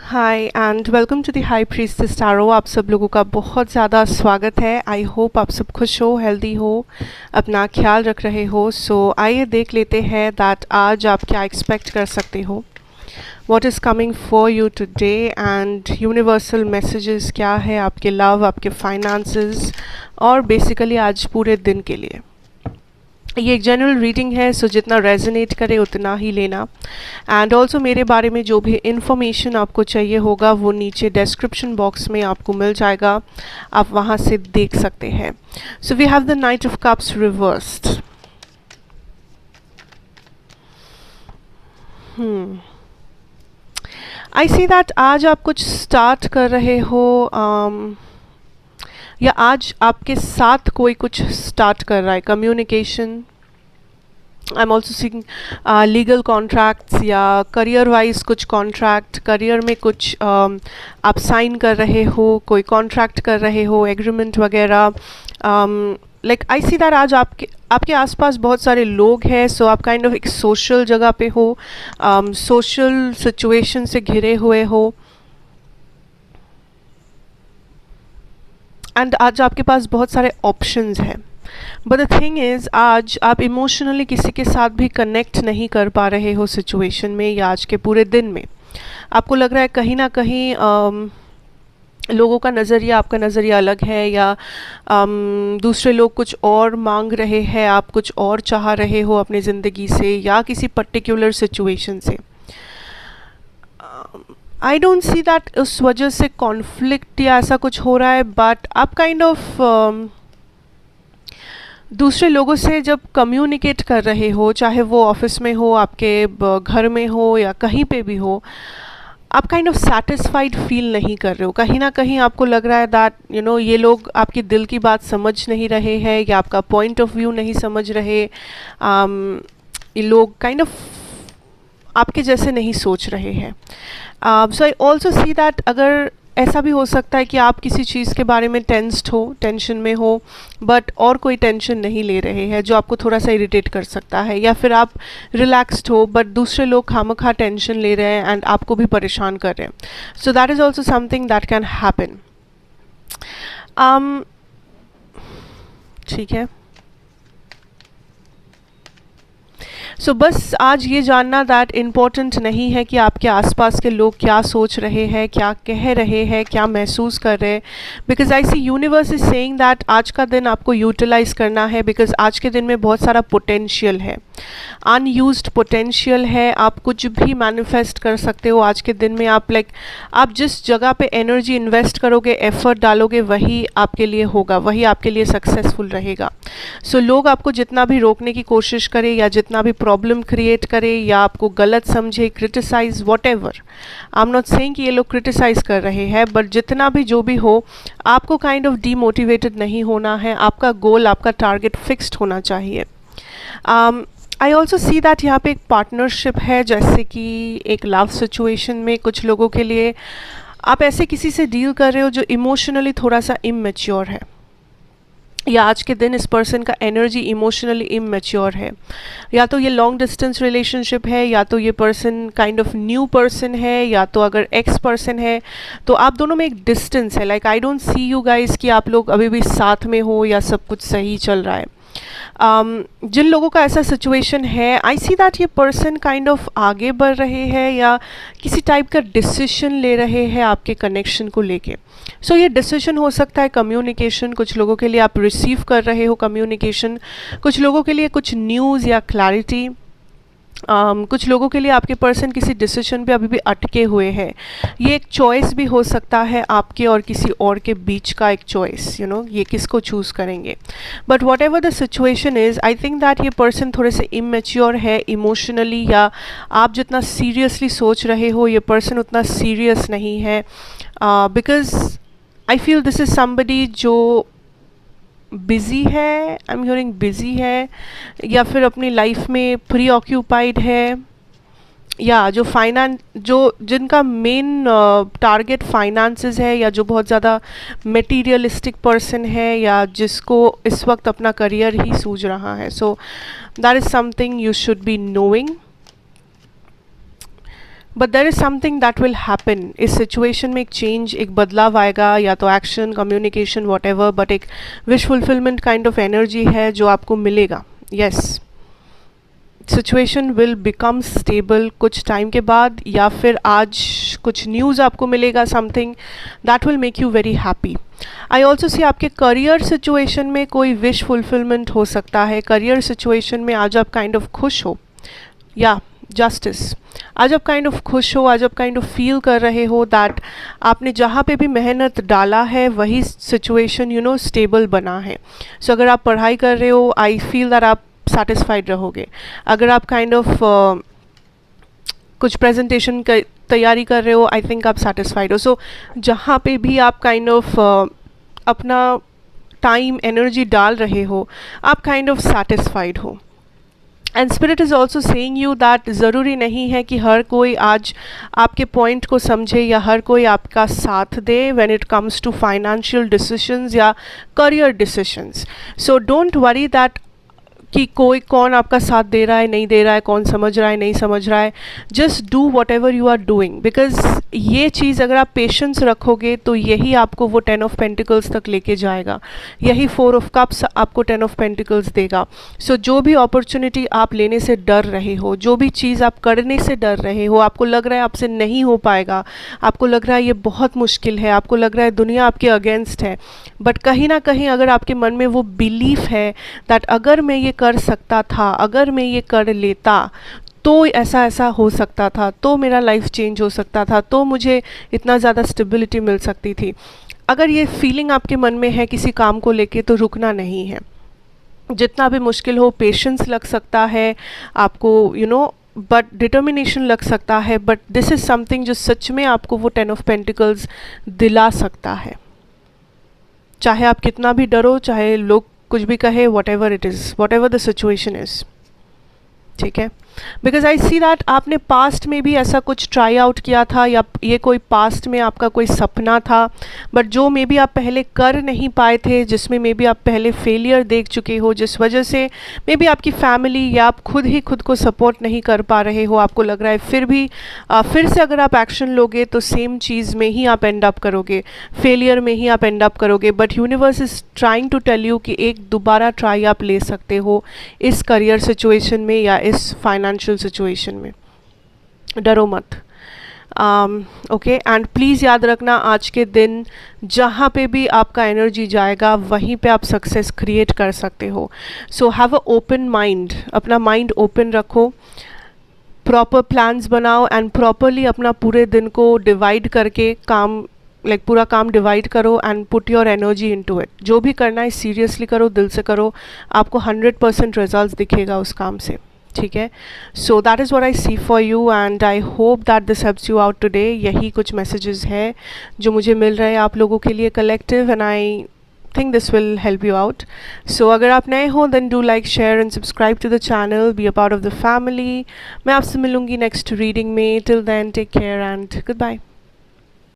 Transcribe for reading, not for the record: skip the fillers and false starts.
Hi and welcome to the high priestess tarot. आप सब लोगों का बहुत ज़्यादा स्वागत है। आई होप आप सब खुश हो, हेल्दी हो, अपना ख्याल रख रहे हो। सो आइए देख लेते हैं दैट आज आप क्या एक्सपेक्ट कर सकते हो, what is coming for you today and universal messages क्या है आपके लव, आपके फाइनेंसेस और बेसिकली आज पूरे दिन के लिए। ये एक जनरल रीडिंग है, सो जितना रेजोनेट करे उतना ही लेना। एंड ऑल्सो मेरे बारे में जो भी इंफॉर्मेशन आपको चाहिए होगा वो नीचे डिस्क्रिप्शन बॉक्स में आपको मिल जाएगा, आप वहाँ से देख सकते हैं। So we have the knight of cups reversed. I see that आज आप कुछ स्टार्ट कर रहे हो, या आज आपके साथ कोई कुछ स्टार्ट कर रहा है। Communication, I am also seeing legal contracts या करियर वाइज कुछ कॉन्ट्रैक्ट, करियर में कुछ आप साइन कर रहे हो, कोई कॉन्ट्रैक्ट कर रहे हो, एग्रीमेंट वगैरह। लाइक आई सी दैट आज आपके आसपास बहुत सारे लोग हैं, सो आप काइंड ऑफ एक सोशल जगह पे हो, सोशल सिचुएशन से घिरे हुए हो। एंड आज आपके पास बहुत सारे ऑप्शंस हैं, बट द थिंग इज़ आज आप इमोशनली किसी के साथ भी कनेक्ट नहीं कर पा रहे हो सिचुएशन में, या आज के पूरे दिन में आपको लग रहा है कहीं ना कहीं लोगों का नज़रिया, आपका नज़रिया अलग है, या दूसरे लोग कुछ और मांग रहे हैं, आप कुछ और चाह रहे हो अपनी ज़िंदगी से या किसी पर्टिकुलर सिचुएशन से। आई डोंट सी दैट उस वजह से कॉन्फ्लिक्ट या ऐसा कुछ हो रहा है, बट आप काइंड ऑफ दूसरे लोगों से जब कम्युनिकेट कर रहे हो, चाहे वो ऑफिस में हो, आपके घर में हो या कहीं पे भी हो, आप काइंड ऑफ सेटिस्फाइड फील नहीं कर रहे हो। कहीं ना कहीं आपको लग रहा है दैट ये लोग आपकी दिल की बात समझ नहीं रहे हैं या आपका पॉइंट ऑफ व्यू नहीं समझ रहे। ये लोग काइंड ऑफ आपके जैसे नहीं सोच रहे हैं। सो आई ऑल्सो सी दैट अगर ऐसा भी हो सकता है कि आप किसी चीज़ के बारे में टेंस्ड हो, टेंशन में हो, बट और कोई टेंशन नहीं ले रहे हैं जो आपको थोड़ा सा इरिटेट कर सकता है, या फिर आप रिलैक्स्ड हो बट दूसरे लोग खामखा टेंशन ले रहे हैं एंड आपको भी परेशान कर रहे हैं। सो that is also something that can happen. ठीक है, सो बस आज ये जानना दैट इम्पॉर्टेंट नहीं है कि आपके आसपास के लोग क्या सोच रहे हैं, क्या कह रहे हैं, क्या महसूस कर रहे हैं, because I see universe is saying that आज का दिन आपको यूटिलाइज करना है, बिकॉज आज के दिन में बहुत सारा पोटेंशियल है, अनयूज्ड पोटेंशियल है। आप कुछ भी मैनिफेस्ट कर सकते हो आज के दिन में। आप आप जिस जगह पे एनर्जी इन्वेस्ट करोगे, एफर्ट डालोगे, वही आपके लिए होगा, वही आपके लिए सक्सेसफुल रहेगा। सो लोग आपको जितना भी रोकने की कोशिश करें या जितना भी प्रॉब्लम क्रिएट करे या आपको गलत समझे, criticise, whatever, I am not saying कि ये लोग क्रिटिसाइज कर रहे हैं, बट जितना भी जो भी हो, आपको काइंड ऑफ डीमोटिवेटेड नहीं होना है। आपका गोल, आपका टारगेट फिक्स्ड होना चाहिए। आई ऑल्सो सी दैट यहाँ पे एक पार्टनरशिप है, जैसे कि एक लव सिचुएशन में कुछ लोगों के लिए आप ऐसे किसी से डील कर रहे हो जो इमोशनली थोड़ा सा इमैच्योर है, या आज के दिन इस पर्सन का एनर्जी इमोशनली इमैच्योर है, या तो ये लॉन्ग डिस्टेंस रिलेशनशिप है, या तो ये person kind of new person है, या तो अगर एक्स पर्सन है तो आप दोनों में एक डिस्टेंस है। Like I don't see you guys कि आप लोग अभी भी साथ में हो या सब कुछ सही चल रहा है। जिन लोगों का ऐसा सिचुएशन है, आई सी दैट ये पर्सन काइंड ऑफ आगे बढ़ रहे हैं या किसी टाइप का डिसीजन ले रहे हैं आपके कनेक्शन को लेके। सो ये डिसीजन हो सकता है कम्युनिकेशन, कुछ लोगों के लिए आप रिसीव कर रहे हो कम्युनिकेशन, कुछ लोगों के लिए कुछ न्यूज़ या क्लैरिटी, कुछ लोगों के लिए आपके पर्सन किसी डिसीजन पे अभी भी अटके हुए हैं। ये एक चॉइस भी हो सकता है आपके और किसी और के बीच का एक चॉइस, ये किसको चूज़ करेंगे। But what ever the situation is, I think that ये पर्सन थोड़े से इमेच्योर है इमोशनली, या आप जितना सीरियसली सोच रहे हो ये पर्सन उतना सीरियस नहीं है, because I feel this is somebody जो बिज़ी है, आई एम हियरिंग बिज़ी है, या फिर अपनी लाइफ में प्री ऑक्यूपाइड है, या जो जिनका मेन टारगेट फाइनेंसेस है, या जो बहुत ज़्यादा मटेरियलिस्टिक पर्सन है, या जिसको इस वक्त अपना करियर ही सूझ रहा है। So that is something you should be knowing. But there is something that will happen, इस सिचुएशन में एक चेंज, एक बदलाव आएगा, या तो action, communication, whatever, but एक wish fulfilment kind of energy है जो आपको मिलेगा. Yes, situation will become stable कुछ टाइम के बाद, या फिर आज कुछ न्यूज़ आपको मिलेगा, something that will make you very happy. I also सी आपके करियर सिचुएशन में कोई विश फुलफिलमेंट हो सकता है. करियर सिचुएशन में आज आप काइंड ऑफ खुश हो, या जस्टिस, आज आप काइंड ऑफ खुश हो, आज आप काइंड ऑफ फील कर रहे हो दैट आपने जहाँ पे भी मेहनत डाला है वही सिचुएशन यू नो स्टेबल बना है. सो अगर आप पढ़ाई कर रहे हो, आई फील दैट आप सेटिस्फाइड रहोगे. अगर आप काइंड ऑफ कुछ प्रेजेंटेशन तैयारी कर रहे हो, आई थिंक आप सेटिस्फाइड हो. सो जहाँ पे भी आप काइंड ऑफ अपना टाइम, एनर्जी डाल रहे हो, आप काइंड ऑफ सेटिस्फाइड हो. And spirit is also saying you that ज़रूरी नहीं है कि हर कोई आज आपके पॉइंट को समझे या हर कोई आपका साथ दे when it comes to financial decisions या career decisions. So don't worry that कि कोई कौन आपका साथ दे रहा है, नहीं दे रहा है, कौन समझ रहा है, नहीं समझ रहा है. Just do whatever you are doing, because ये चीज़ अगर आप पेशेंस रखोगे तो यही आपको वो 10 ऑफ पेंटिकल्स तक लेके जाएगा, यही 4 ऑफ कप्स आपको 10 ऑफ पेंटिकल्स देगा. सो जो भी अपॉर्चुनिटी आप लेने से डर रहे हो, जो भी चीज़ आप करने से डर रहे हो, आपको लग रहा है आपसे नहीं हो पाएगा, आपको लग रहा है ये बहुत मुश्किल है, आपको लग रहा है दुनिया आपके अगेंस्ट है, बट कहीं ना कहीं अगर आपके मन में वो बिलीफ है दैट अगर मैं ये कर सकता था, अगर मैं ये कर लेता तो ऐसा ऐसा हो सकता था, तो मेरा लाइफ चेंज हो सकता था, तो मुझे इतना ज़्यादा स्टेबिलिटी मिल सकती थी. अगर ये फीलिंग आपके मन में है किसी काम को लेके, तो रुकना नहीं है. जितना भी मुश्किल हो, पेशेंस लग सकता है आपको, यू नो, बट डिटर्मिनेशन लग सकता है, बट दिस इज़ समथिंग जो सच में आपको वो 10 ऑफ पेंटिकल्स दिला सकता है. चाहे आप कितना भी डरो, चाहे लोग कुछ भी कहे, what ever it is, what ever the situation is, ठीक है. बिकॉज आई सी दैट आपने पास्ट में भी ऐसा कुछ ट्राई आउट किया था, या ये कोई पास्ट में आपका कोई सपना था, बट जो मे बी आप पहले कर नहीं पाए थे, जिसमें मे बी आप पहले फेलियर देख चुके हो, जिस वजह से मे बी आपकी फैमिली या आप खुद ही खुद को सपोर्ट नहीं कर पा रहे हो. आपको लग रहा है फिर से अगर आप एक्शन लोगे तो सेम चीज़ में ही आप एंड अप करोगे, फेलियर में ही आप एंड अप करोगे. But universe is trying to tell you कि एक दोबारा ट्राई आप ले सकते हो इस करियर सिचुएशन में या इस फाइनेंशियल सिचुएशन में. डरो मत. ओके, एंड प्लीज़ याद रखना, आज के दिन जहाँ पे भी आपका एनर्जी जाएगा वहीं पे आप सक्सेस क्रिएट कर सकते हो. So have a open mind, अपना माइंड ओपन रखो, प्रॉपर प्लान्स बनाओ, एंड प्रॉपरली अपना पूरे दिन को डिवाइड करके काम, पूरा काम डिवाइड करो, and put your energy into it. जो भी करना है सीरियसली करो, दिल से करो, आपको 100% रिजल्ट दिखेगा उस काम से, ठीक है. So that is what I see for you, and I hope that this helps you out today. यही कुछ मैसेजेस है जो मुझे मिल रहे हैं आप लोगों के लिए collective, and I think this will help you out. So अगर आप नए हो then do like, share and subscribe to the channel, be a part of the family. मैं आपसे मिलूंगी नेक्स्ट रीडिंग में. Till then take care and good bye.